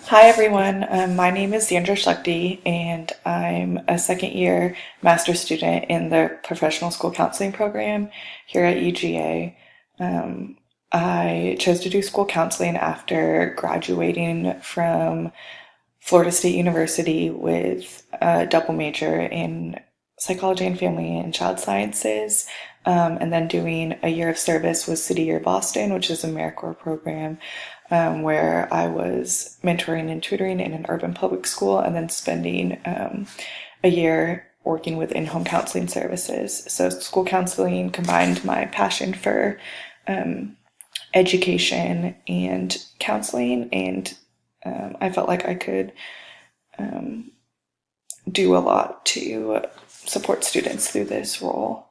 Hi everyone, my name is Xandra Schlechte and I'm a second year master's student in the professional school counseling program here at UGA. I chose to do school counseling after graduating from Florida State University with a double major in psychology and family and child sciences, and then doing a year of service with City Year Boston, which is a AmeriCorps program, where I was mentoring and tutoring in an urban public school, and then spending a year working with in-home counseling services. So school counseling combined my passion for education and counseling, and I felt like I could do a lot to support students through this role.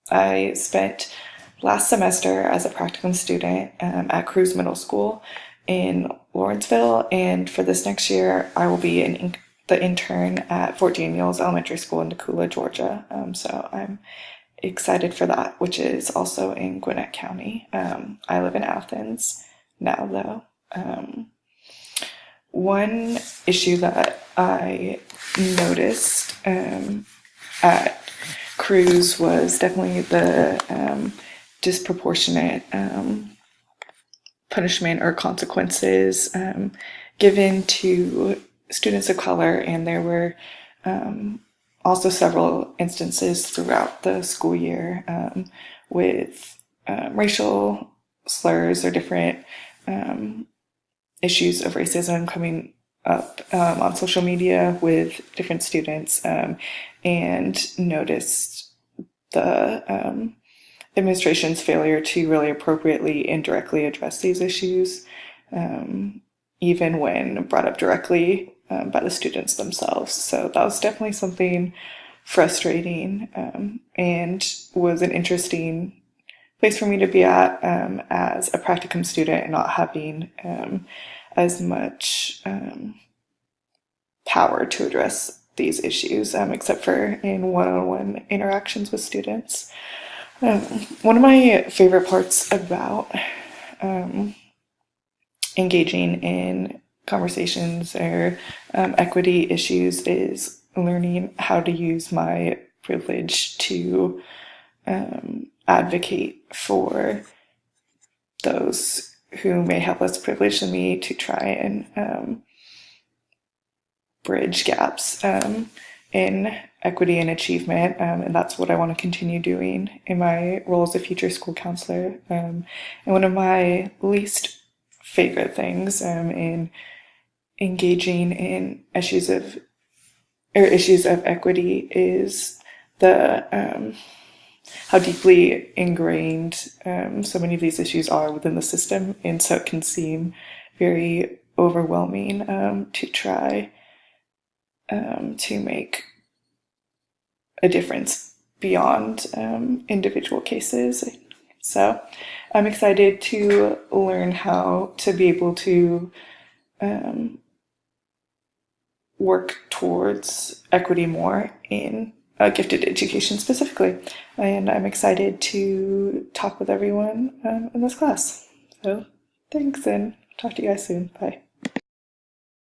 I spent last semester as a practicum student at Cruz Middle School in Lawrenceville, and for this next year I will be the intern at Fort Daniels Elementary School in Nakula, Georgia. So I'm excited for that, which is also in Gwinnett County. I live in Athens now, though. One issue that I noticed at Cruz was definitely the disproportionate punishment or consequences given to students of color, and there were also several instances throughout the school year with racial slurs or different issues of racism coming up on social media with different students, and noticed the administration's failure to really appropriately and directly address these issues, even when brought up directly by the students themselves. So that was definitely something frustrating, and was an interesting place for me to be at as a practicum student, and not having as much power to address these issues, except for in one-on-one interactions with students. One of my favorite parts about engaging in conversations or equity issues is learning how to use my privilege to advocate for those who may have less privilege than me, to try and bridge gaps in equity and achievement, and that's what I want to continue doing in my role as a future school counselor. And one of my least favorite things in engaging in issues of equity is the how deeply ingrained so many of these issues are within the system, and so it can seem very overwhelming to try to make a difference beyond individual cases. So I'm excited to learn how to be able to work towards equity more in gifted education specifically. And I'm excited to talk with everyone in this class. So thanks, and talk to you guys soon. Bye.